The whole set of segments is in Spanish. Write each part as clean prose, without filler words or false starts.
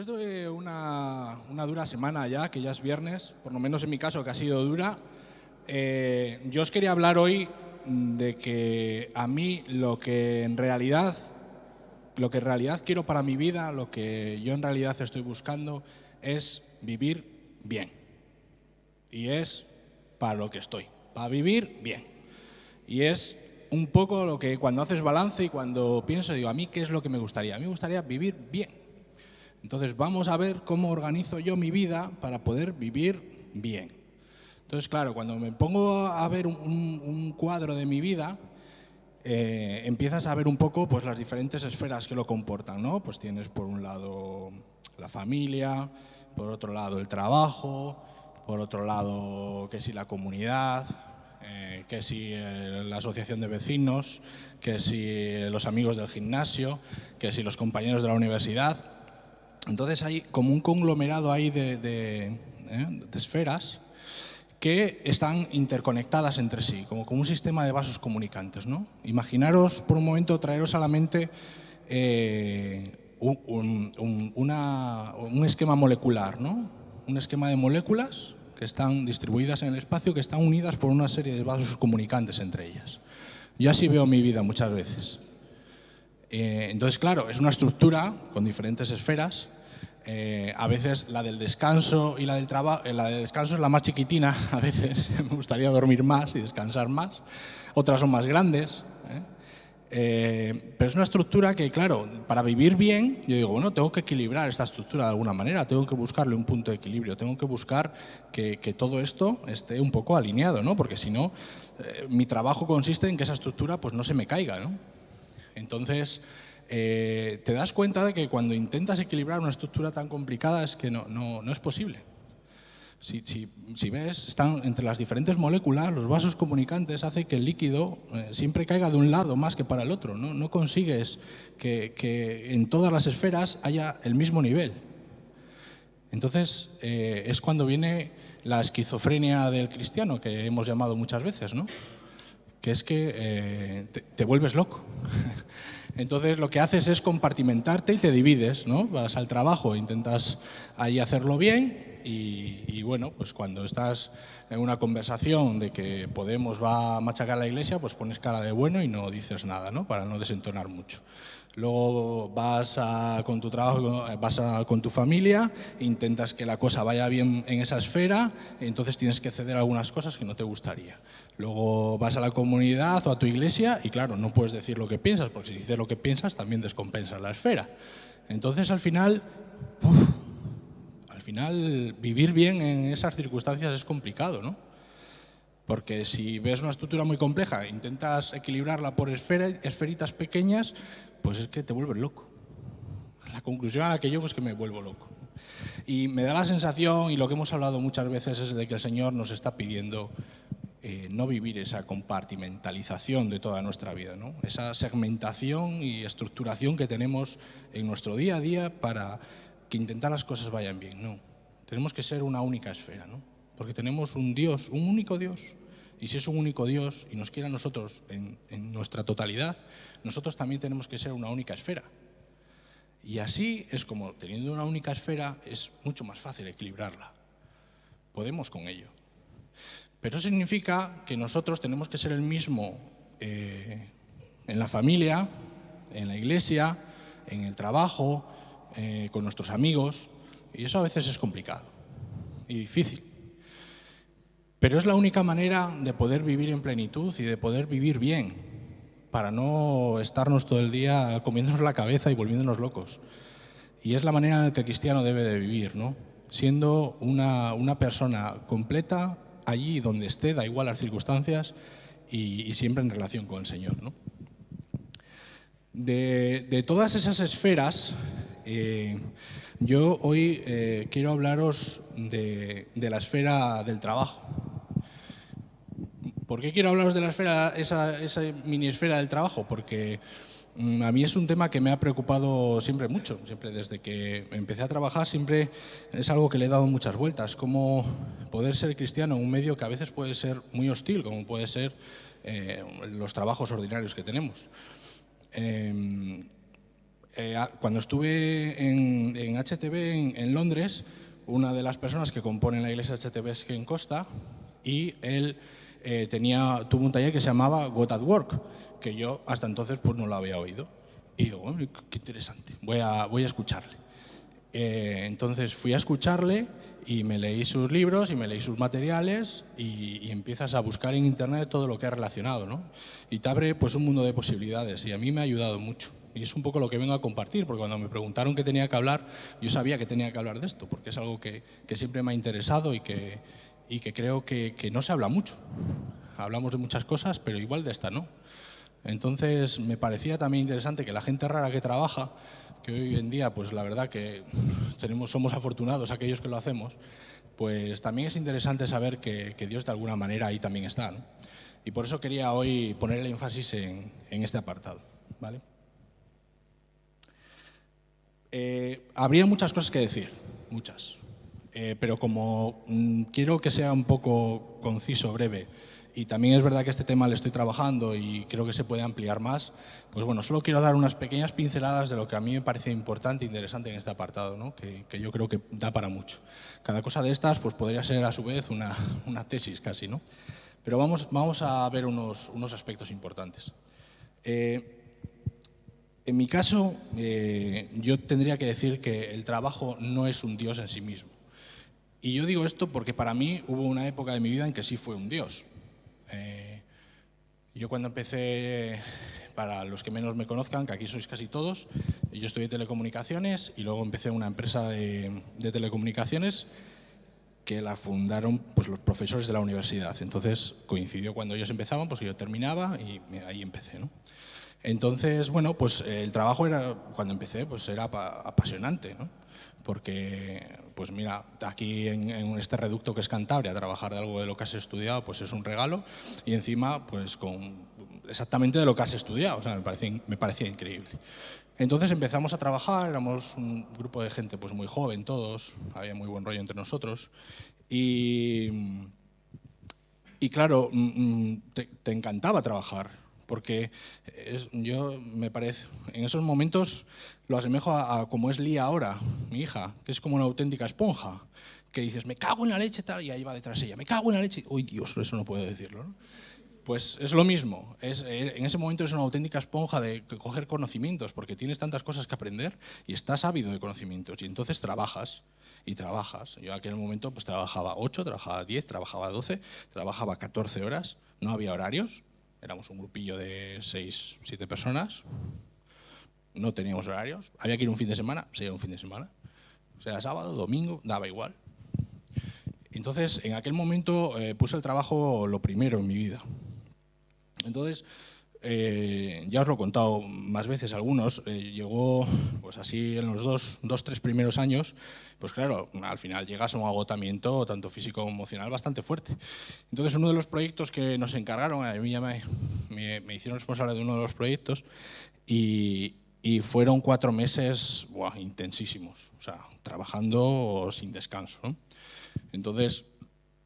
Después de una dura semana ya, que ya es viernes, por lo menos en mi caso que ha sido dura, yo os quería hablar hoy de que a mí lo que en realidad quiero para mi vida, lo que yo en realidad estoy buscando es vivir bien. Y es para lo que estoy, para vivir bien. Y es un poco lo que cuando haces balance y cuando pienso, digo, a mí qué es lo que me gustaría. A mí me gustaría vivir bien. Entonces vamos a ver cómo organizo yo mi vida para poder vivir bien. Entonces, claro, cuando me pongo a ver un cuadro de mi vida, empiezas a ver un poco pues, las diferentes esferas que lo comportan, ¿no? Pues tienes por un lado la familia, por otro lado el trabajo, por otro lado que si la comunidad, que si la asociación de vecinos, que si los amigos del gimnasio, que si los compañeros de la universidad. Entonces hay como un conglomerado ahí de esferas que están interconectadas entre sí, como un sistema de vasos comunicantes, ¿no? Imaginaros por un momento, traeros a la mente un esquema molecular, ¿no? Un esquema de moléculas que están distribuidas en el espacio, que están unidas por una serie de vasos comunicantes entre ellas. Yo así veo mi vida muchas veces. Entonces, claro, es una estructura con diferentes esferas. A veces la del descanso y la del trabajo, la del descanso es la más chiquitina, a veces me gustaría dormir más y descansar más. Otras son más grandes. Pero es una estructura que, claro, para vivir bien, yo digo, bueno, tengo que equilibrar esta estructura de alguna manera, tengo que buscarle un punto de equilibrio, tengo que buscar que todo esto esté un poco alineado, ¿no? Porque si no, mi trabajo consiste en que esa estructura pues, no se me caiga, ¿no? Entonces, te das cuenta de que cuando intentas equilibrar una estructura tan complicada es que no es posible. Si ves, están entre las diferentes moléculas, los vasos comunicantes hace que el líquido siempre caiga de un lado más que para el otro. No consigues que en todas las esferas haya el mismo nivel. Entonces, es cuando viene la esquizofrenia del cristiano, que hemos llamado muchas veces, ¿no? Que es que te vuelves loco. Entonces lo que haces es compartimentarte y te divides, ¿no? Vas al trabajo, intentas ahí hacerlo bien y bueno, pues cuando estás en una conversación de que Podemos va a machacar la iglesia, pues pones cara de bueno y no dices nada, ¿no? Para no desentonar mucho. Luego vas con tu trabajo, con tu familia, intentas que la cosa vaya bien en esa esfera, entonces tienes que ceder algunas cosas que no te gustaría. Luego vas a la comunidad o a tu iglesia y claro, no puedes decir lo que piensas, porque si dices lo que piensas también descompensas la esfera. Entonces al final vivir bien en esas circunstancias es complicado, ¿no? Porque si ves una estructura muy compleja, intentas equilibrarla por esferitas pequeñas, pues es que te vuelves loco. La conclusión a la que llego es que me vuelvo loco. Y me da la sensación, y lo que hemos hablado muchas veces, es de que el Señor nos está pidiendo no vivir esa compartimentalización de toda nuestra vida, ¿no? Esa segmentación y estructuración que tenemos en nuestro día a día para que intentar las cosas vayan bien. No, tenemos que ser una única esfera, ¿no? Porque tenemos un Dios, un único Dios. Y si es un único Dios y nos quiere a nosotros en nuestra totalidad, nosotros también tenemos que ser una única esfera. Y así es como, teniendo una única esfera, es mucho más fácil equilibrarla. Podemos con ello. Pero eso significa que nosotros tenemos que ser el mismo en la familia, en la iglesia, en el trabajo, con nuestros amigos. Y eso a veces es complicado y difícil. Pero es la única manera de poder vivir en plenitud y de poder vivir bien, para no estarnos todo el día comiéndonos la cabeza y volviéndonos locos. Y es la manera en la que el cristiano debe de vivir, ¿no? Siendo una persona completa allí donde esté, da igual las circunstancias, y siempre en relación con el Señor, ¿no? De todas esas esferas, yo hoy quiero hablaros de la esfera del trabajo. ¿Por qué quiero hablaros de la esfera, esa mini esfera del trabajo? Porque a mí es un tema que me ha preocupado siempre mucho. Siempre desde que empecé a trabajar siempre es algo que le he dado muchas vueltas. Cómo poder ser cristiano en un medio que a veces puede ser muy hostil, como puede ser los trabajos ordinarios que tenemos. Cuando estuve en HTB en Londres, una de las personas que componen la iglesia HTB es Ken Costa, y él tuvo un taller que se llamaba God at Work, que yo hasta entonces pues no lo había oído. Y digo, bueno, qué interesante, voy a escucharle. Entonces fui a escucharle y me leí sus libros y me leí sus materiales y empiezas a buscar en internet todo lo que es relacionado, ¿no? Y te abre pues un mundo de posibilidades, y a mí me ha ayudado mucho. Y es un poco lo que vengo a compartir, porque cuando me preguntaron qué tenía que hablar, yo sabía que tenía que hablar de esto, porque es algo que siempre me ha interesado y que creo que no se habla mucho. Hablamos de muchas cosas, pero igual de esta no. Entonces me parecía también interesante que la gente rara que trabaja, que hoy en día pues la verdad que somos afortunados aquellos que lo hacemos, pues también es interesante saber que Dios de alguna manera ahí también está, ¿no? Y por eso quería hoy poner el énfasis en este apartado, ¿vale? Habría muchas cosas que decir, muchas, pero como quiero que sea un poco conciso, breve, y también es verdad que este tema le estoy trabajando y creo que se puede ampliar más, pues bueno, solo quiero dar unas pequeñas pinceladas de lo que a mí me parece importante e interesante en este apartado, ¿no? que yo creo que da para mucho. Cada cosa de estas pues podría ser a su vez una tesis casi, ¿no? Pero vamos a ver unos aspectos importantes. En mi caso, yo tendría que decir que el trabajo no es un dios en sí mismo. Y yo digo esto porque para mí hubo una época de mi vida en que sí fue un dios. Yo cuando empecé, para los que menos me conozcan, que aquí sois casi todos, yo estudié telecomunicaciones y luego empecé una empresa de telecomunicaciones que la fundaron pues, los profesores de la universidad. Entonces coincidió cuando ellos empezaban, pues yo terminaba y ahí empecé, ¿no? Entonces, bueno, pues el trabajo era, cuando empecé, pues era apasionante, ¿no? Porque, pues mira, aquí en este reducto que es Cantabria, trabajar de algo de lo que has estudiado, pues es un regalo, y encima, pues con exactamente de lo que has estudiado, o sea, me parecía increíble. Entonces empezamos a trabajar, éramos un grupo de gente pues muy joven todos, había muy buen rollo entre nosotros, y claro, te encantaba trabajar, porque yo me parece, en esos momentos lo asemejo a como es Lía ahora, mi hija, que es como una auténtica esponja, que dices, me cago en la leche, tal, y ahí va detrás ella, me cago en la leche, uy Dios, eso no puedo decirlo, ¿no? Pues es lo mismo, en ese momento es una auténtica esponja de coger conocimientos, porque tienes tantas cosas que aprender y estás ávido de conocimientos, y entonces trabajas. Y trabajas. Yo en aquel momento pues trabajaba 8, trabajaba 10, trabajaba 12, trabajaba 14 horas, no había horarios, éramos un grupillo de 6, 7 personas, no teníamos horarios, había que ir un fin de semana, se iba un fin de semana, o sea, sábado, domingo, daba igual. Entonces, en aquel momento puse el trabajo lo primero en mi vida. Entonces, ya os lo he contado más veces algunos, llegó pues así en los dos, tres primeros años, pues claro, al final llegas a un agotamiento tanto físico como emocional bastante fuerte. Entonces uno de los proyectos que nos encargaron, a mí ya me hicieron responsable de uno de los proyectos y fueron 4 meses intensísimos, o sea, trabajando sin descanso, ¿no? Entonces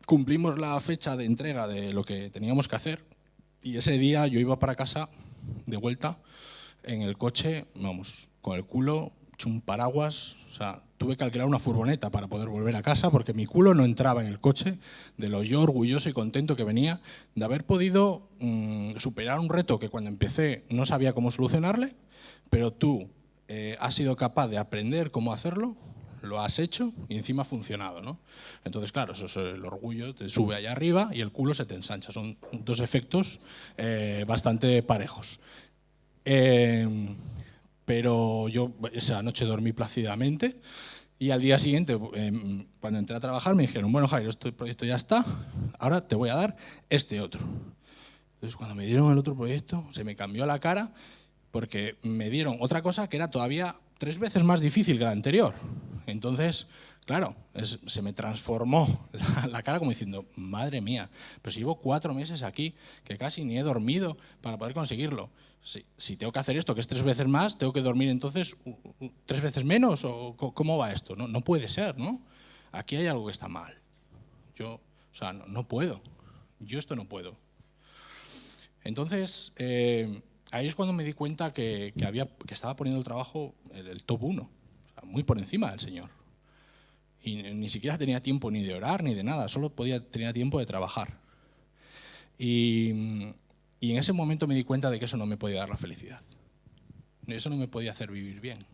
cumplimos la fecha de entrega de lo que teníamos que hacer. Y ese día yo iba para casa, de vuelta, en el coche, vamos, con el culo, hecho un paraguas, o sea, tuve que alquilar una furgoneta para poder volver a casa porque mi culo no entraba en el coche, de lo yo orgulloso y contento que venía de haber podido superar un reto que cuando empecé no sabía cómo solucionarle, pero tú has sido capaz de aprender cómo hacerlo, lo has hecho y encima ha funcionado, ¿no? Entonces, claro, eso es el orgullo, te sube allá arriba y el culo se te ensancha. Son dos efectos bastante parejos. Pero yo esa noche dormí plácidamente y al día siguiente, cuando entré a trabajar, me dijeron, bueno, Jairo, este proyecto ya está, ahora te voy a dar este otro. Entonces, cuando me dieron el otro proyecto, se me cambió la cara porque me dieron otra cosa que era todavía 3 veces más difícil que la anterior. Entonces, claro, se me transformó la cara como diciendo, madre mía, pero si llevo 4 meses aquí, que casi ni he dormido para poder conseguirlo. Si tengo que hacer esto, que es 3 veces más, ¿tengo que dormir entonces 3 veces menos? ¿O cómo va esto? No puede ser, ¿no? Aquí hay algo que está mal. O sea, no puedo. Yo esto no puedo. Entonces, ahí es cuando me di cuenta que estaba poniendo el trabajo el top 1, o sea, muy por encima del Señor. Y ni siquiera tenía tiempo ni de orar ni de nada, solo tenía tiempo de trabajar. Y en ese momento me di cuenta de que eso no me podía dar la felicidad. Eso no me podía hacer vivir bien.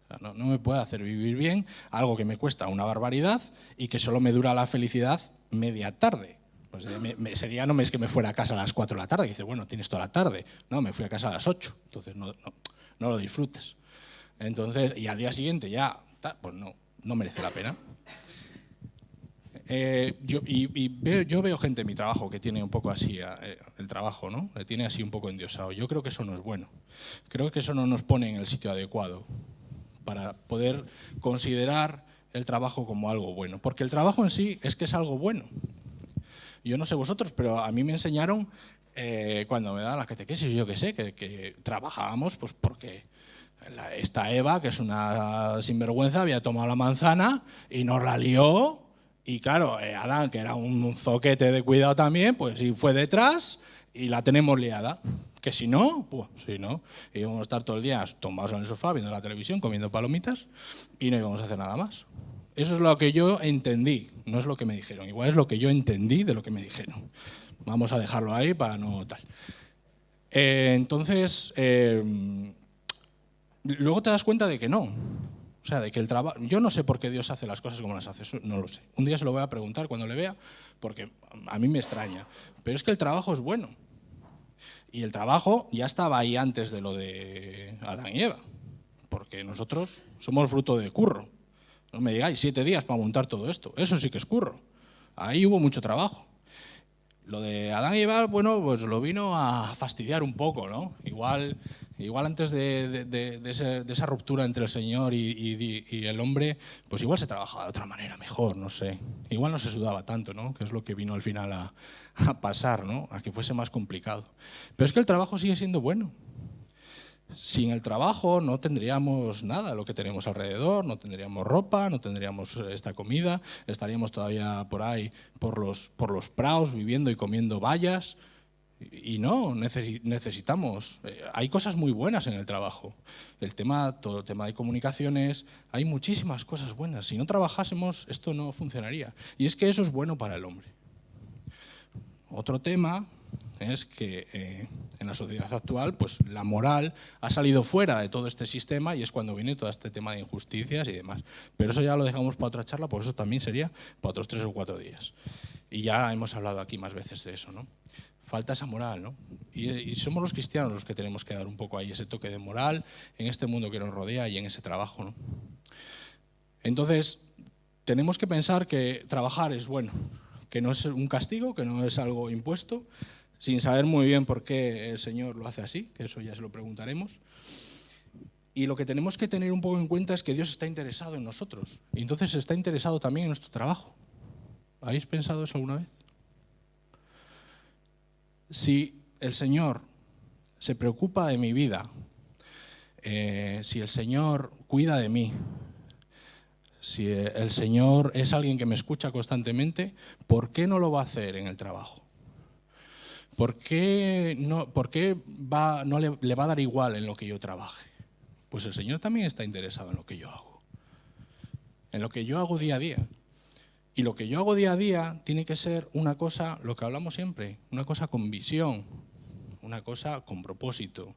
O sea, no me puede hacer vivir bien algo que me cuesta una barbaridad y que solo me dura la felicidad media tarde. Pues ese día no es que me fuera a casa a las 4 de la tarde, y dices, bueno, tienes toda la tarde. No, me fui a casa a las 8, entonces no lo disfrutes. Entonces, y al día siguiente ya, pues no merece la pena. Yo veo gente en mi trabajo que tiene un poco así el trabajo, ¿no? Le tiene así un poco endiosado. Yo creo que eso no es bueno. Creo que eso no nos pone en el sitio adecuado para poder considerar el trabajo como algo bueno. Porque el trabajo en sí es que es algo bueno. Yo no sé vosotros, pero a mí me enseñaron cuando me daban la catequesis, yo qué sé, que trabajábamos pues porque esta Eva, que es una sinvergüenza, había tomado la manzana y nos la lió. Y claro, Adán, que era un zoquete de cuidado también, pues sí fue detrás y la tenemos liada. Que si no, íbamos a estar todo el día tumbados en el sofá, viendo la televisión, comiendo palomitas y no íbamos a hacer nada más. Eso es lo que yo entendí, no es lo que me dijeron. Igual es lo que yo entendí de lo que me dijeron. Vamos a dejarlo ahí para no tal. Entonces, luego te das cuenta de que no. O sea, de que el trabajo... Yo no sé por qué Dios hace las cosas como las hace, eso no lo sé. Un día se lo voy a preguntar cuando le vea, porque a mí me extraña. Pero es que el trabajo es bueno. Y el trabajo ya estaba ahí antes de lo de Adán y Eva. Porque nosotros somos fruto de curro. No me digáis 7 días para montar todo esto. Eso sí que es curro. Ahí hubo mucho trabajo. Lo de Adán y Eva, bueno, pues lo vino a fastidiar un poco, ¿no? Igual antes de esa ruptura entre el Señor y el hombre, pues igual se trabajaba de otra manera mejor, no sé. Igual no se sudaba tanto, ¿no? Que es lo que vino al final a pasar, ¿no? A que fuese más complicado. Pero es que el trabajo sigue siendo bueno. Sin el trabajo no tendríamos nada, lo que tenemos alrededor, no tendríamos ropa, no tendríamos esta comida, estaríamos todavía por ahí, por los praos, viviendo y comiendo bayas. Y no, necesitamos. Hay cosas muy buenas en el trabajo. Todo el tema de comunicaciones, hay muchísimas cosas buenas. Si no trabajásemos, esto no funcionaría. Y es que eso es bueno para el hombre. Otro tema es que en la sociedad actual pues la moral ha salido fuera de todo este sistema y es cuando viene todo este tema de injusticias y demás. Pero eso ya lo dejamos para otra charla, por eso también sería para otros 3 o 4 días. Y ya hemos hablado aquí más veces de eso, ¿no? Falta esa moral, ¿no? Y somos los cristianos los que tenemos que dar un poco ahí ese toque de moral en este mundo que nos rodea y en ese trabajo, ¿no? Entonces, tenemos que pensar que trabajar es bueno, que no es un castigo, que no es algo impuesto, sin saber muy bien por qué el Señor lo hace así, que eso ya se lo preguntaremos. Y lo que tenemos que tener un poco en cuenta es que Dios está interesado en nosotros, y entonces está interesado también en nuestro trabajo. ¿Habéis pensado eso alguna vez? Si el Señor se preocupa de mi vida, si el Señor cuida de mí, si el Señor es alguien que me escucha constantemente, ¿por qué no lo va a hacer en el trabajo? ¿Por qué no le va a dar igual en lo que yo trabaje? Pues el Señor también está interesado en lo que yo hago, en lo que yo hago día a día. Y lo que yo hago día a día tiene que ser una cosa, lo que hablamos siempre, una cosa con visión, una cosa con propósito,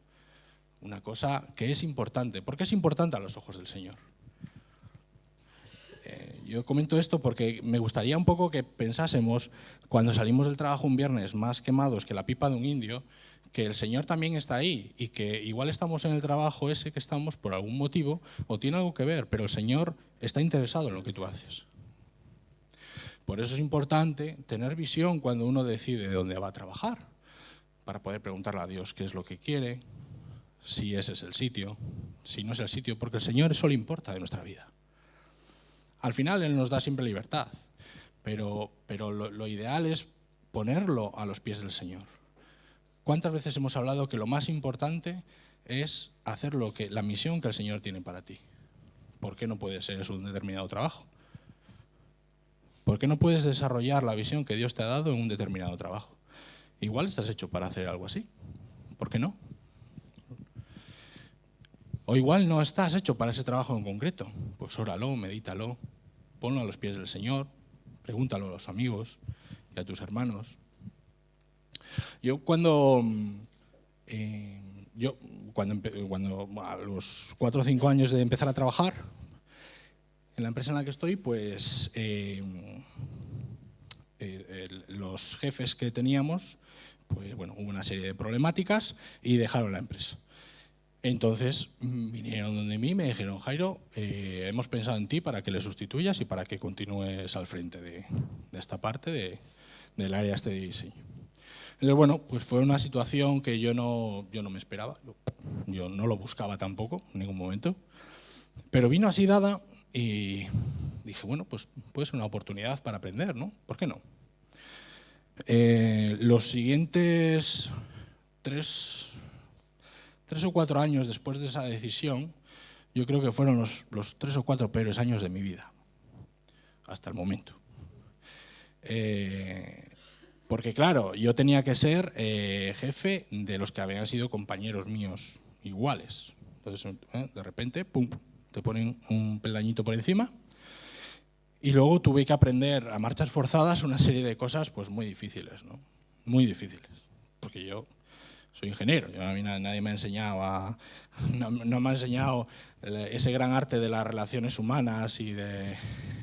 una cosa que es importante. ¿Por qué es importante a los ojos del Señor? Yo comento esto porque me gustaría un poco que pensásemos, cuando salimos del trabajo un viernes más quemados que la pipa de un indio, que el Señor también está ahí y que igual estamos en el trabajo ese que estamos por algún motivo o tiene algo que ver, pero el Señor está interesado en lo que tú haces. Por eso es importante tener visión cuando uno decide dónde va a trabajar, para poder preguntarle a Dios qué es lo que quiere, si ese es el sitio, si no es el sitio, porque el Señor eso le importa de nuestra vida. Al final Él nos da siempre libertad, pero lo ideal es ponerlo a los pies del Señor. ¿Cuántas veces hemos hablado que lo más importante es hacer la misión que el Señor tiene para ti? ¿Por qué no puede ser eso un determinado trabajo? ¿Por qué no puedes desarrollar la visión que Dios te ha dado en un determinado trabajo? Igual estás hecho para hacer algo así. ¿Por qué no? O igual no estás hecho para ese trabajo en concreto. Pues óralo, medítalo, ponlo a los pies del Señor, pregúntalo a los amigos y a tus hermanos. Yo cuando a los 4 o 5 años de empezar a trabajar en la empresa en la que estoy, pues los jefes que teníamos, pues bueno, hubo una serie de problemáticas y dejaron la empresa. Entonces vinieron donde mí y me dijeron: Jairo, hemos pensado en ti para que le sustituyas y para que continúes al frente de esta parte del área de diseño. Entonces, bueno, pues fue una situación que yo no me esperaba, yo no lo buscaba tampoco en ningún momento, pero vino así dada y dije, bueno, pues puede ser una oportunidad para aprender, ¿no? ¿Por qué no? Los siguientes 3 o 4 años después de esa decisión, yo creo que fueron los 3 o 4 peores años de mi vida, hasta el momento. Porque claro, yo tenía que ser jefe de los que habían sido compañeros míos iguales. Entonces, de repente, pum, te ponen un peldañito por encima. Y luego tuve que aprender a marchas forzadas una serie de cosas pues muy difíciles, ¿no? Muy difíciles. Porque yo soy ingeniero, a mí nadie me ha enseñado no me ha enseñado ese gran arte de las relaciones humanas y de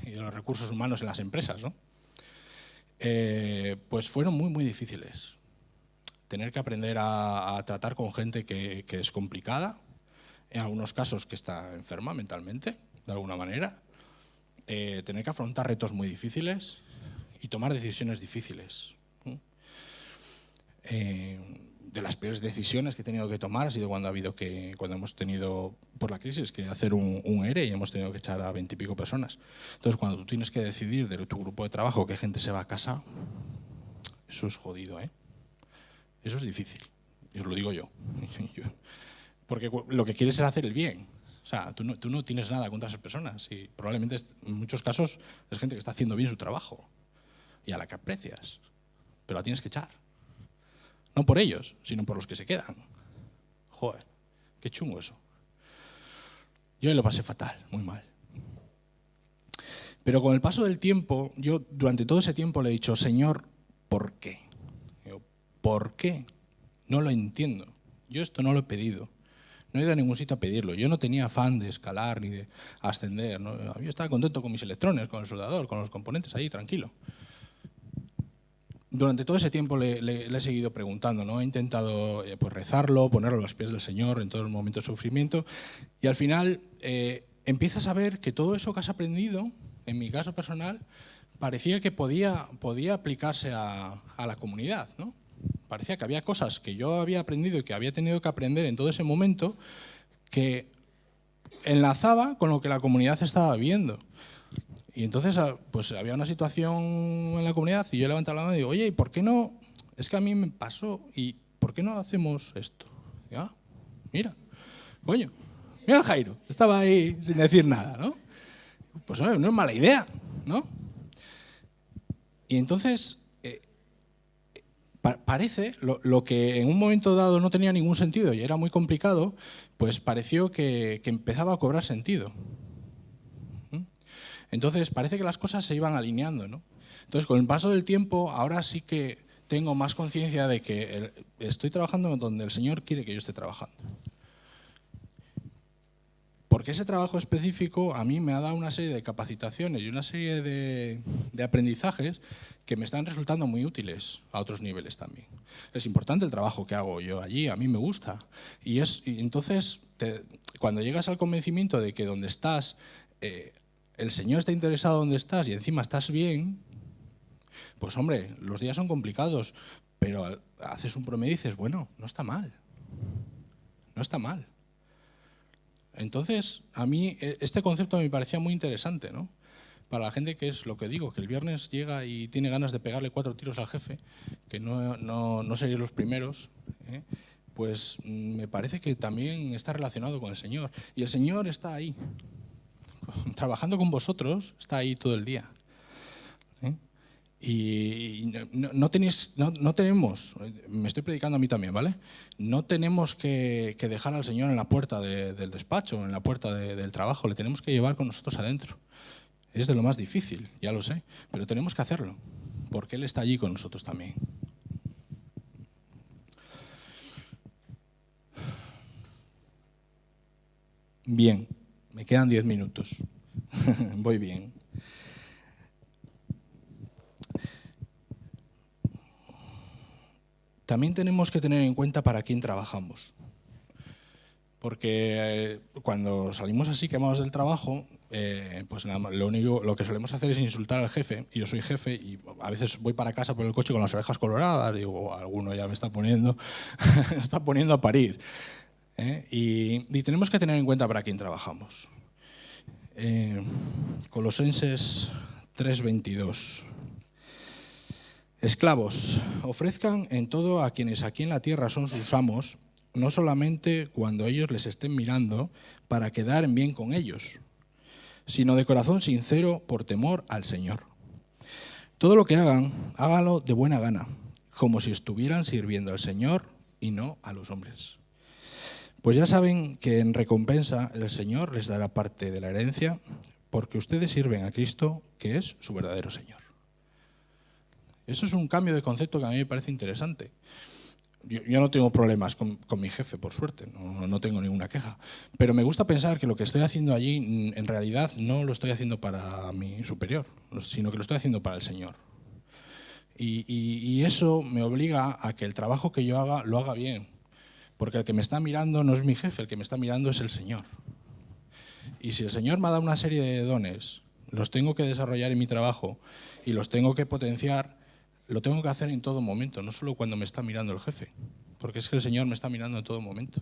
los recursos humanos en las empresas, ¿no? Pues fueron muy, muy difíciles. Tener que aprender a tratar con gente que es complicada, en algunos casos que está enferma mentalmente, de alguna manera, tener que afrontar retos muy difíciles y tomar decisiones difíciles. De las peores decisiones que he tenido que tomar ha sido cuando hemos tenido, por la crisis, que hacer un ERE y hemos tenido que echar a 20 y pico personas. Entonces, cuando tú tienes que decidir de tu grupo de trabajo qué gente se va a casa, eso es jodido, ¿eh? Eso es difícil, y os lo digo yo. Porque lo que quieres es hacer el bien. O sea, tú no tienes nada contra esas personas y probablemente en muchos casos es gente que está haciendo bien su trabajo y a la que aprecias, pero la tienes que echar. No por ellos, sino por los que se quedan. Joder, qué chungo eso. Yo lo pasé fatal, muy mal. Pero con el paso del tiempo, yo durante todo ese tiempo le he dicho: Señor, ¿por qué? Digo, ¿por qué? No lo entiendo. Yo esto no lo he pedido. No he ido a ningún sitio a pedirlo. Yo no tenía afán de escalar ni de ascender, ¿no? Yo estaba contento con mis electrones, con el soldador, con los componentes ahí, tranquilo. Durante todo ese tiempo le he seguido preguntando, ¿no? He intentado pues rezarlo, ponerlo a los pies del Señor en todo el momento de sufrimiento, y al final empiezas a ver que todo eso que has aprendido, en mi caso personal, parecía que podía aplicarse a la comunidad, ¿no? Parecía que había cosas que yo había aprendido y que había tenido que aprender en todo ese momento que enlazaba con lo que la comunidad estaba viviendo. Y entonces pues había una situación en la comunidad y yo levantaba la mano y digo: oye, ¿y por qué no? Es que a mí me pasó, ¿y por qué no hacemos esto? Y, mira, coño, mira Jairo, estaba ahí sin decir nada, ¿no? Pues no es mala idea, ¿no? Y entonces parece lo que en un momento dado no tenía ningún sentido y era muy complicado, pues pareció que empezaba a cobrar sentido. Entonces parece que las cosas se iban alineando, ¿no? Entonces, con el paso del tiempo, ahora sí que tengo más conciencia de que estoy trabajando donde el Señor quiere que yo esté trabajando. Porque ese trabajo específico a mí me ha dado una serie de capacitaciones y una serie de aprendizajes que me están resultando muy útiles a otros niveles también. Es importante el trabajo que hago yo allí, a mí me gusta. Y entonces, cuando llegas al convencimiento de que donde estás, el Señor está interesado donde estás y encima estás bien, pues hombre, los días son complicados, pero haces un promedio y dices, bueno, no está mal. No está mal. Entonces, a mí este concepto me parecía muy interesante, ¿no? Para la gente que es lo que digo, que el viernes llega y tiene ganas de pegarle 4 tiros al jefe, que no seréis los primeros, pues me parece que también está relacionado con el Señor. Y el Señor está ahí, trabajando con vosotros, está ahí todo el día. Y no tenemos, me estoy predicando a mí también, ¿vale? No tenemos que dejar al Señor en la puerta del despacho, en la puerta del trabajo, le tenemos que llevar con nosotros adentro. Es de lo más difícil, ya lo sé, pero tenemos que hacerlo, porque Él está allí con nosotros también. Bien, me quedan 10 minutos. Voy bien. También tenemos que tener en cuenta para quién trabajamos. Porque cuando salimos así quemados del trabajo, pues lo que solemos hacer es insultar al jefe. Y yo soy jefe y a veces voy para casa por el coche con las orejas coloradas. Digo, alguno ya me está poniendo, está poniendo a parir. Y tenemos que tener en cuenta para quién trabajamos. Colosenses 3:22. Esclavos, ofrezcan en todo a quienes aquí en la tierra son sus amos, no solamente cuando ellos les estén mirando para quedar en bien con ellos, sino de corazón sincero por temor al Señor. Todo lo que hagan, háganlo de buena gana, como si estuvieran sirviendo al Señor y no a los hombres. Pues ya saben que en recompensa el Señor les dará parte de la herencia, porque ustedes sirven a Cristo, que es su verdadero Señor. Eso es un cambio de concepto que a mí me parece interesante. Yo no tengo problemas con mi jefe, por suerte, no tengo ninguna queja. Pero me gusta pensar que lo que estoy haciendo allí, en realidad, no lo estoy haciendo para mi superior, sino que lo estoy haciendo para el Señor. Y eso me obliga a que el trabajo que yo haga, lo haga bien. Porque el que me está mirando no es mi jefe, el que me está mirando es el Señor. Y si el Señor me ha dado una serie de dones, los tengo que desarrollar en mi trabajo y los tengo que potenciar, lo tengo que hacer en todo momento, no solo cuando me está mirando el jefe, porque es que el Señor me está mirando en todo momento.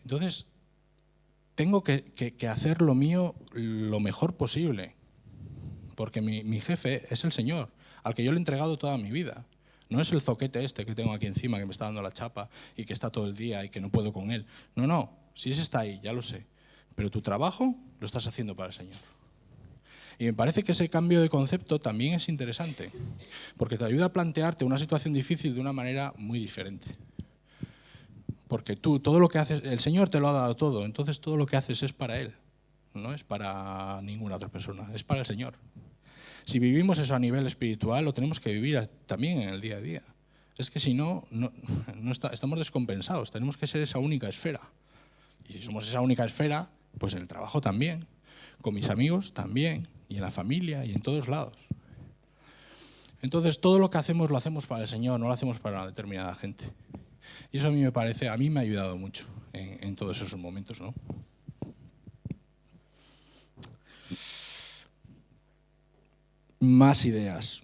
Entonces, tengo que hacer lo mío lo mejor posible, porque mi jefe es el Señor, al que yo le he entregado toda mi vida. No es el zoquete este que tengo aquí encima, que me está dando la chapa y que está todo el día y que no puedo con él. No, si ese está ahí, ya lo sé. Pero tu trabajo lo estás haciendo para el Señor. Y me parece que ese cambio de concepto también es interesante, porque te ayuda a plantearte una situación difícil de una manera muy diferente. Porque tú, todo lo que haces, el Señor te lo ha dado todo, entonces todo lo que haces es para Él, no es para ninguna otra persona, es para el Señor. Si vivimos eso a nivel espiritual, lo tenemos que vivir también en el día a día. Es que si no estamos descompensados, tenemos que ser esa única esfera. Y si somos esa única esfera, pues en el trabajo también, con mis amigos también, y en la familia y en todos lados. Entonces, todo lo que hacemos lo hacemos para el Señor, no lo hacemos para una determinada gente. Y eso a mí me ha ayudado mucho en todos esos momentos, ¿no? Más ideas.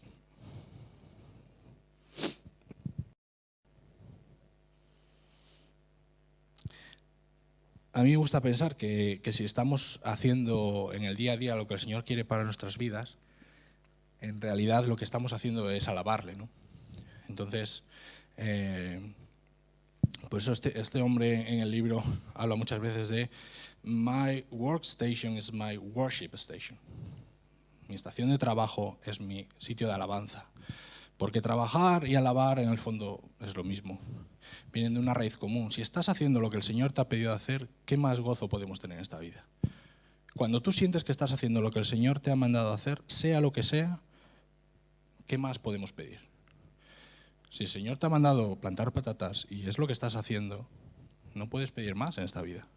A mí me gusta pensar que si estamos haciendo en el día a día lo que el Señor quiere para nuestras vidas, en realidad lo que estamos haciendo es alabarle, ¿no? Entonces, pues este hombre en el libro habla muchas veces de My workstation is my worship station. Mi estación de trabajo es mi sitio de alabanza. Porque trabajar y alabar en el fondo es lo mismo. Vienen de una raíz común. Si estás haciendo lo que el Señor te ha pedido hacer, ¿qué más gozo podemos tener en esta vida? Cuando tú sientes que estás haciendo lo que el Señor te ha mandado hacer, sea lo que sea, ¿qué más podemos pedir? Si el Señor te ha mandado plantar patatas y es lo que estás haciendo, no puedes pedir más en esta vida.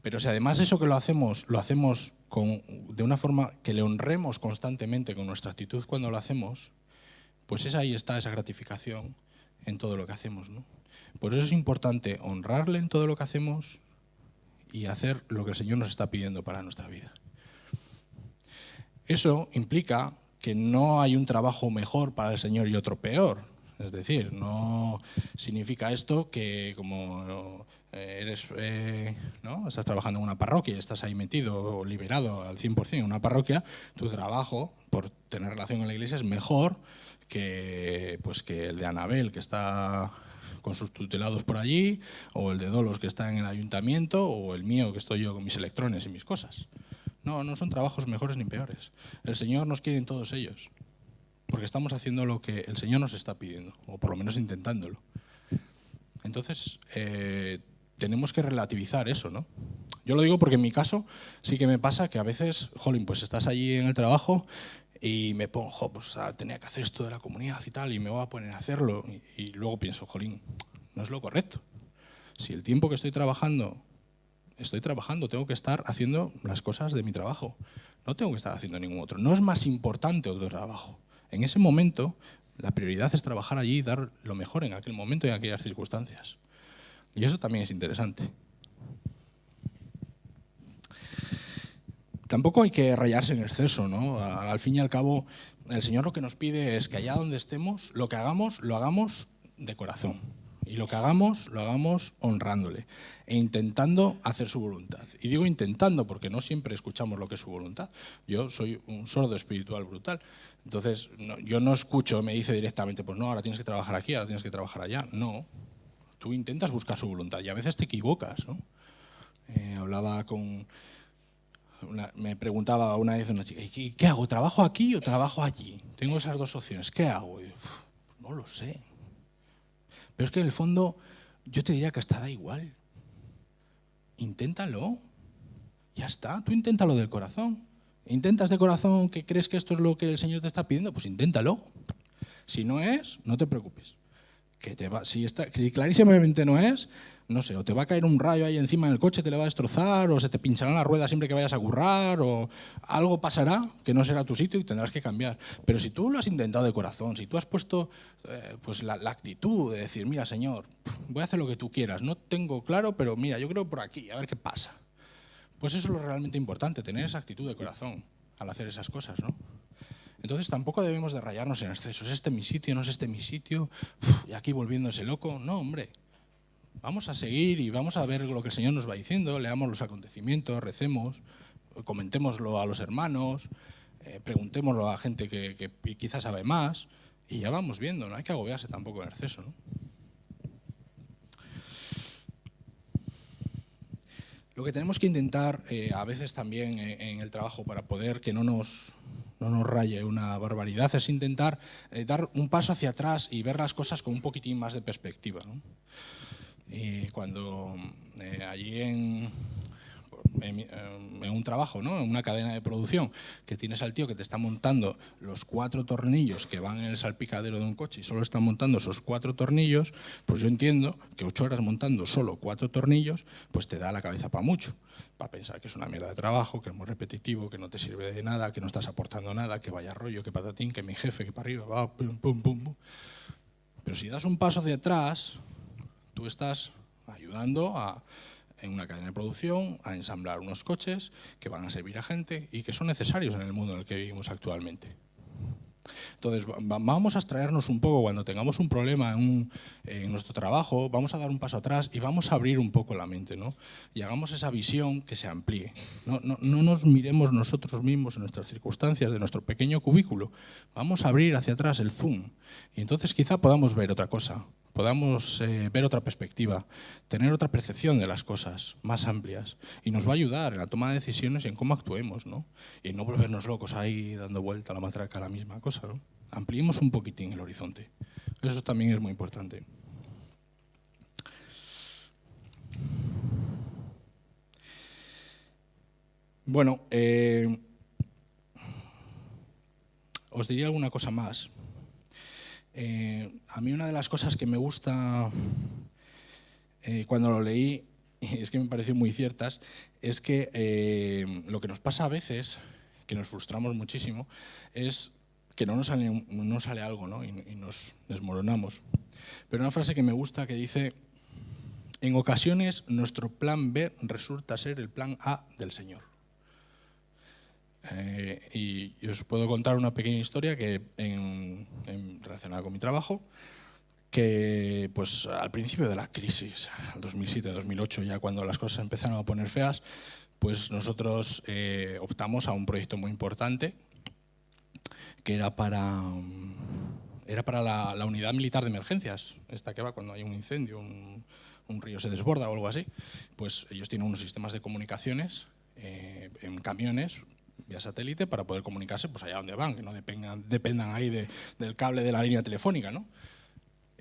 Pero si además eso que lo hacemos de una forma que le honremos constantemente con nuestra actitud cuando lo hacemos, pues ahí está esa gratificación en todo lo que hacemos, ¿no? Por eso es importante honrarle en todo lo que hacemos y hacer lo que el Señor nos está pidiendo para nuestra vida. Eso implica que no hay un trabajo mejor para el Señor y otro peor. Es decir, no significa esto que como ¿no? estás trabajando en una parroquia y estás ahí metido o liberado al 100% en una parroquia, tu trabajo, por tener relación con la iglesia, es mejor que el de Anabel, que está con sus tutelados por allí, o el de Dolos, que está en el ayuntamiento, o el mío, que estoy yo con mis electrones y mis cosas. No son trabajos mejores ni peores. El Señor nos quiere en todos ellos. porque estamos haciendo lo que el Señor nos está pidiendo, o por lo menos intentándolo. Entonces, tenemos que relativizar eso, ¿no? Yo lo digo porque en mi caso sí que me pasa que a veces, jolín, pues estás allí en el trabajo y me pongo, pues tenía que hacer esto de la comunidad y tal, y me voy a poner a hacerlo, y luego pienso, jolín, no es lo correcto. Si el tiempo que estoy trabajando, tengo que estar haciendo las cosas de mi trabajo. No tengo que estar haciendo ningún otro. No es más importante otro trabajo. En ese momento, la prioridad es trabajar allí y dar lo mejor en aquel momento y en aquellas circunstancias. Y eso también es interesante. Tampoco hay que rayarse en exceso, ¿no? Al fin y al cabo, el Señor lo que nos pide es que allá donde estemos, lo que hagamos, lo hagamos de corazón. Y lo que hagamos, lo hagamos honrándole e intentando hacer su voluntad. Y digo intentando porque no siempre escuchamos lo que es su voluntad. Yo soy un sordo espiritual brutal. Entonces, yo no escucho, me dice directamente, pues no, ahora tienes que trabajar aquí, ahora tienes que trabajar allá. No, tú intentas buscar su voluntad y a veces te equivocas, ¿no? Hablaba con... me preguntaba una vez una chica, ¿y qué hago? ¿Trabajo aquí o trabajo allí? Tengo esas dos opciones, ¿qué hago? Y yo, pues no lo sé. Pero es que en el fondo yo te diría que hasta da igual. Inténtalo. Ya está, tú inténtalo del corazón. ¿Intentas de corazón que crees que esto es lo que el Señor te está pidiendo? Pues inténtalo. Si no es, no te preocupes. Si clarísimamente no es, no sé, o te va a caer un rayo ahí encima del coche, te le va a destrozar, o se te pincharán las ruedas siempre que vayas a currar, o algo pasará que no será tu sitio y tendrás que cambiar. Pero si tú lo has intentado de corazón, si tú has puesto pues la actitud de decir, mira, Señor, voy a hacer lo que tú quieras, no tengo claro, pero mira, yo creo por aquí, a ver qué pasa. Pues eso es lo realmente importante, tener esa actitud de corazón al hacer esas cosas, ¿no? Entonces tampoco debemos de rayarnos en exceso. ¿Es este mi sitio? ¿No es este mi sitio? Y aquí volviéndose loco. No, hombre. Vamos a seguir y vamos a ver lo que el Señor nos va diciendo, leamos los acontecimientos, recemos, comentémoslo a los hermanos, preguntémoslo a gente que quizás sabe más y ya vamos viendo, no hay que agobiarse tampoco en exceso, ¿no? Lo que tenemos que intentar a veces también en el trabajo para poder que no nos raye una barbaridad es intentar dar un paso hacia atrás y ver las cosas con un poquitín más de perspectiva, ¿no? Y cuando allí en un trabajo, ¿no? En una cadena de producción, que tienes al tío que te está montando los 4 tornillos que van en el salpicadero de un coche y solo está montando esos 4 tornillos, pues yo entiendo que 8 horas montando solo 4 tornillos, pues te da la cabeza para mucho. Para pensar que es una mierda de trabajo, que es muy repetitivo, que no te sirve de nada, que no estás aportando nada, que vaya rollo, que patatín, que mi jefe, que para arriba, va, pum, pum, pum, pum. Pero si das un paso hacia atrás, tú estás ayudando en una cadena de producción a ensamblar unos coches que van a servir a gente y que son necesarios en el mundo en el que vivimos actualmente. Entonces, vamos a abstraernos un poco cuando tengamos un problema en nuestro trabajo, vamos a dar un paso atrás y vamos a abrir un poco la mente, ¿no? Y hagamos esa visión que se amplíe. No nos miremos nosotros mismos en nuestras circunstancias de nuestro pequeño cubículo. Vamos a abrir hacia atrás el zoom y entonces quizá podamos ver otra cosa, podamos ver otra perspectiva, tener otra percepción de las cosas más amplias y nos va a ayudar en la toma de decisiones y en cómo actuemos, ¿no? Y no volvernos locos ahí dando vuelta a la matraca a la misma cosa, ¿no? Ampliemos un poquitín el horizonte. Eso también es muy importante. Bueno, os diría alguna cosa más. A mí una de las cosas que me gusta cuando lo leí, y es que me pareció muy ciertas, es que lo que nos pasa a veces, que nos frustramos muchísimo, es que no nos sale algo, ¿no? y nos desmoronamos. Pero una frase que me gusta que dice, en ocasiones nuestro plan B resulta ser el plan A del Señor. Y os puedo contar una pequeña historia que relacionada con mi trabajo, que pues al principio de la crisis, 2007-2008, ya cuando las cosas empezaron a poner feas, pues nosotros optamos a un proyecto muy importante que era para la unidad militar de emergencias, esta que va cuando hay un incendio, un río se desborda o algo así. Pues ellos tienen unos sistemas de comunicaciones en camiones vía satélite para poder comunicarse pues allá donde van, que no dependan ahí del cable de la línea telefónica, ¿no?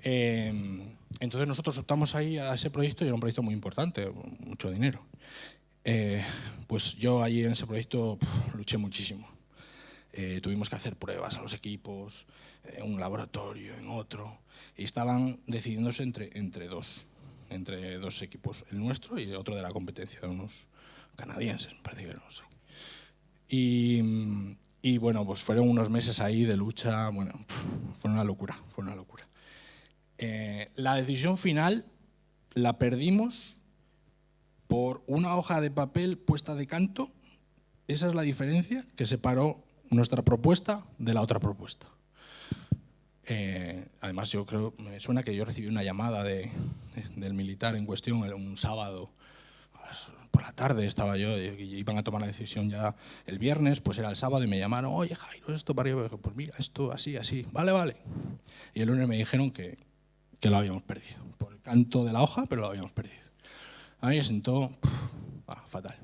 Entonces nosotros optamos ahí a ese proyecto y era un proyecto muy importante, mucho dinero. Pues yo allí en ese proyecto luché muchísimo. Tuvimos que hacer pruebas a los equipos, en un laboratorio, en otro, y estaban decidiéndose entre dos equipos, el nuestro y otro de la competencia, de unos canadienses, me parece que no sé. Y bueno, pues fueron unos meses ahí de lucha, bueno, fue una locura, fue una locura. La decisión final la perdimos por una hoja de papel puesta de canto. Esa es la diferencia que separó nuestra propuesta de la otra propuesta. Además, yo creo, me suena que yo recibí una llamada del militar en cuestión un sábado por la tarde, estaba yo, y iban a tomar la decisión ya el viernes, pues era el sábado y me llamaron, oye Jairo, esto para arriba, pues mira, esto así, vale. Y el lunes me dijeron que lo habíamos perdido, por el canto de la hoja, pero lo habíamos perdido. A mí me sentó fatal.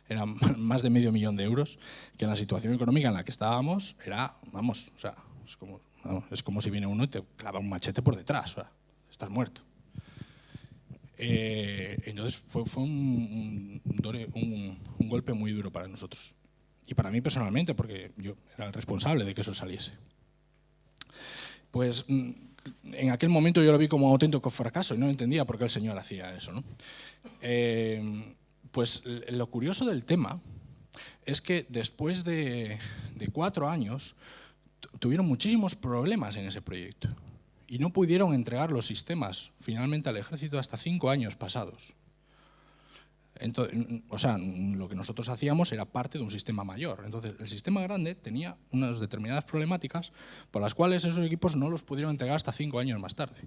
Eran más de $500.000 euros, que en la situación económica en la que estábamos era, vamos, o sea, es como si viene uno y te clava un machete por detrás, o sea, estás muerto. Entonces fue un golpe muy duro para nosotros. Y para mí personalmente, porque yo era el responsable de que eso saliese. Pues en aquel momento yo lo vi como un auténtico fracaso y no entendía por qué el Señor hacía eso, ¿no? Pues lo curioso del tema es que después de 4 años tuvieron muchísimos problemas en ese proyecto y no pudieron entregar los sistemas finalmente al ejército hasta 5 años pasados. Entonces, o sea, lo que nosotros hacíamos era parte de un sistema mayor. Entonces, el sistema grande tenía unas determinadas problemáticas por las cuales esos equipos no los pudieron entregar hasta 5 años más tarde.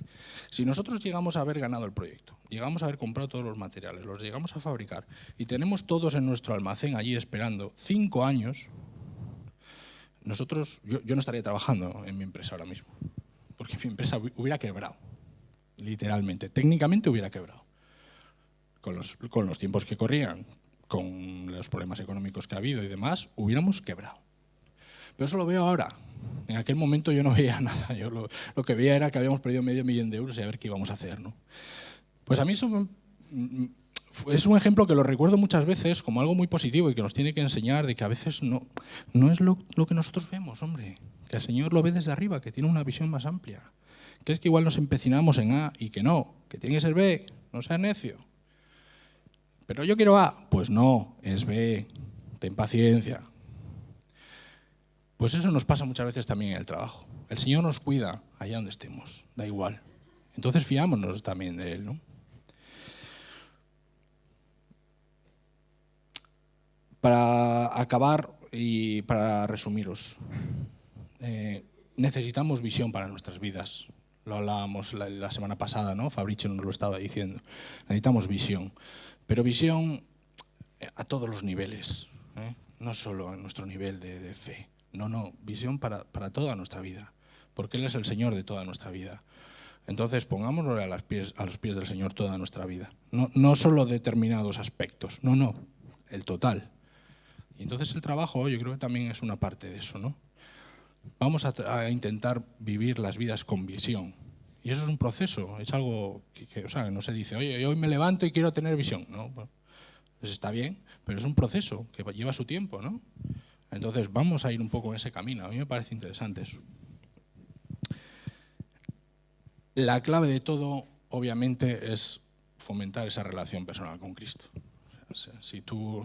Si nosotros llegamos a haber ganado el proyecto, llegamos a haber comprado todos los materiales, los llegamos a fabricar y tenemos todos en nuestro almacén allí esperando 5 años, yo no estaría trabajando en mi empresa ahora mismo, porque mi empresa hubiera quebrado, literalmente, técnicamente hubiera quebrado. Con los tiempos que corrían, con los problemas económicos que ha habido y demás, hubiéramos quebrado. Pero eso lo veo ahora. En aquel momento yo no veía nada. Yo lo que veía era que habíamos perdido $500.000 euros y a ver qué íbamos a hacer, ¿no? Pues a mí eso es un ejemplo que lo recuerdo muchas veces como algo muy positivo y que nos tiene que enseñar de que a veces no es lo que nosotros vemos, hombre. Que el Señor lo ve desde arriba, que tiene una visión más amplia. Que es que igual nos empecinamos en A y que no, que tiene que ser B, no seas necio. Pero yo quiero A. Pues no, es B. Ten paciencia. Pues eso nos pasa muchas veces también en el trabajo. El Señor nos cuida allá donde estemos, da igual. Entonces fiámonos también de Él, ¿no? Para acabar y para resumiros, necesitamos visión para nuestras vidas. Lo hablábamos la semana pasada, ¿no? Fabricio nos lo estaba diciendo. Necesitamos visión. Pero visión a todos los niveles, ¿eh? No solo a nuestro nivel de fe. No, visión para toda nuestra vida, porque Él es el Señor de toda nuestra vida. Entonces pongámoslo a los pies del Señor toda nuestra vida. No solo determinados aspectos, no, el total. Y entonces el trabajo yo creo que también es una parte de eso, ¿no? Vamos a intentar vivir las vidas con visión. Y eso es un proceso, es algo que o sea, no se dice, oye, hoy me levanto y quiero tener visión. No, pues está bien, pero es un proceso que lleva su tiempo, ¿no? Entonces vamos a ir un poco en ese camino. A mí me parece interesante eso. La clave de todo, obviamente, es fomentar esa relación personal con Cristo. O sea, si tú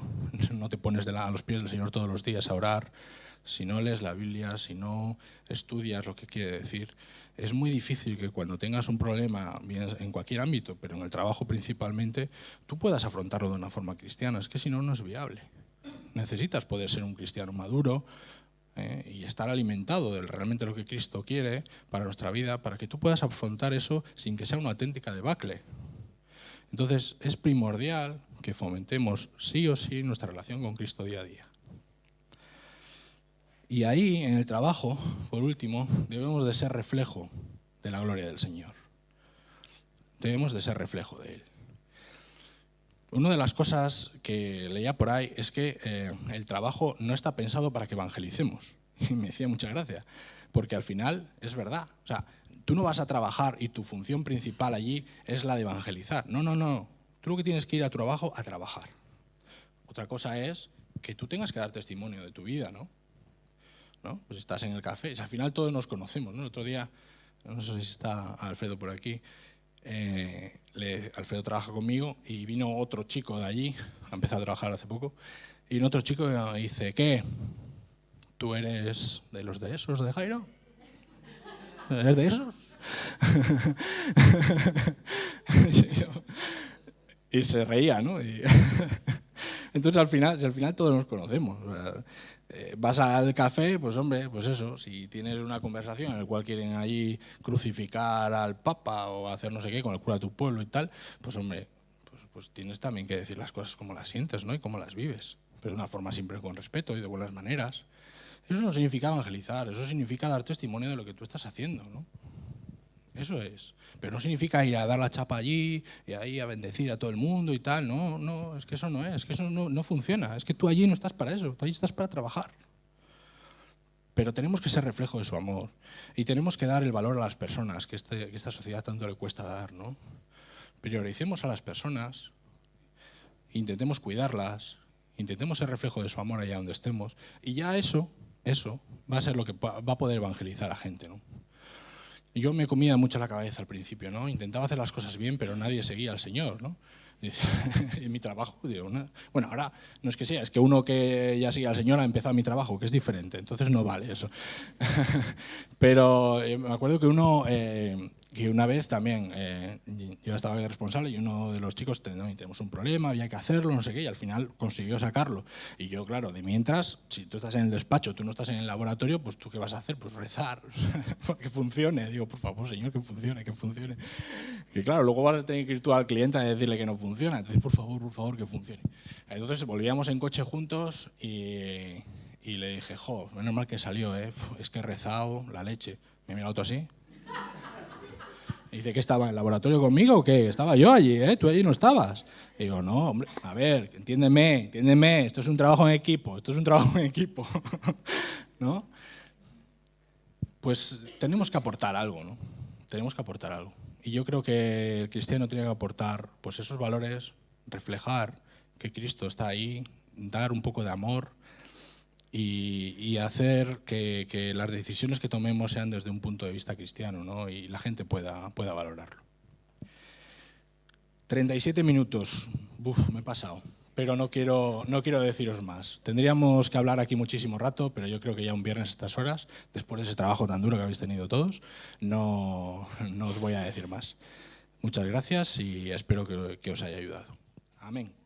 no te pones a los pies del Señor todos los días a orar, si no lees la Biblia, si no estudias lo que quiere decir, es muy difícil que cuando tengas un problema, bien en cualquier ámbito, pero en el trabajo principalmente, tú puedas afrontarlo de una forma cristiana. Es que si no, no es viable. Necesitas poder ser un cristiano maduro y estar alimentado de realmente lo que Cristo quiere para nuestra vida, para que tú puedas afrontar eso sin que sea una auténtica debacle. Entonces, es primordial que fomentemos sí o sí nuestra relación con Cristo día a día. Y ahí, en el trabajo, por último, debemos de ser reflejo de la gloria del Señor. Debemos de ser reflejo de Él. Una de las cosas que leía por ahí es que el trabajo no está pensado para que evangelicemos. Y me hacía mucha gracia, porque al final es verdad. O sea, tú no vas a trabajar y tu función principal allí es la de evangelizar. No, no, no. Tú lo que tienes que ir a tu trabajo a trabajar. Otra cosa es que tú tengas que dar testimonio de tu vida, ¿no? Pues estás en el café, al final todos nos conocemos, ¿no? El otro día, no sé si está Alfredo por aquí, Alfredo trabaja conmigo y vino otro chico de allí, ha empezado a trabajar hace poco, y un otro chico me dice, ¿qué? ¿Tú eres de los de esos de Jairo? ¿Eres de esos? Y se reía, ¿no? Entonces al final todos nos conocemos. Vas al café, pues hombre, pues eso, si tienes una conversación en la cual quieren allí crucificar al Papa o hacer no sé qué con el cura de tu pueblo y tal, pues hombre, pues tienes también que decir las cosas como las sientes, ¿no? Y cómo las vives, pero de una forma siempre con respeto y de buenas maneras. Eso no significa evangelizar, eso significa dar testimonio de lo que tú estás haciendo, ¿no? Eso es. Pero no significa ir a dar la chapa allí y ahí a bendecir a todo el mundo y tal. No, no, es que eso no es, que eso no funciona. Es que tú allí no estás para eso, tú allí estás para trabajar. Pero tenemos que ser reflejo de su amor y tenemos que dar el valor a las personas que esta sociedad tanto le cuesta dar, ¿no? Prioricemos a las personas, intentemos cuidarlas, intentemos ser reflejo de su amor allá donde estemos y ya eso va a ser lo que va a poder evangelizar a gente, ¿no? Yo me comía mucho la cabeza al principio, ¿no? Intentaba hacer las cosas bien, pero nadie seguía al Señor, ¿no? En mi trabajo, digo, ¿no? Bueno, ahora no es que sea, es que uno que ya sigue al Señor ha empezado mi trabajo, que es diferente, entonces no vale eso. Pero me acuerdo que que una vez también, yo estaba de responsable y uno de los chicos tenemos un problema, había que hacerlo, no sé qué, y al final consiguió sacarlo. Y yo, claro, de mientras, si tú estás en el despacho, tú no estás en el laboratorio, pues ¿tú qué vas a hacer? Pues rezar, que funcione. Digo, por favor, Señor, que funcione, que funcione. Que claro, luego vas a tener que ir tú al cliente a decirle que no funciona. Entonces, por favor, que funcione. Entonces volvíamos en coche juntos y le dije, jo, menos mal que salió, es que he rezado la leche. Me mira otro así. Y dice, ¿que estaba en el laboratorio conmigo o qué? Estaba yo allí, tú allí no estabas. Y digo, no, hombre, a ver, entiéndeme, esto es un trabajo en equipo, ¿no? Pues tenemos que aportar algo, ¿no? Tenemos que aportar algo. Y yo creo que el cristiano tiene que aportar pues esos valores, reflejar que Cristo está ahí, dar un poco de amor y hacer que las decisiones que tomemos sean desde un punto de vista cristiano, ¿no? Y la gente pueda valorarlo. 37 minutos, me he pasado, pero no quiero deciros más. Tendríamos que hablar aquí muchísimo rato, pero yo creo que ya un viernes a estas horas, después de ese trabajo tan duro que habéis tenido todos, no os voy a decir más. Muchas gracias y espero que os haya ayudado. Amén.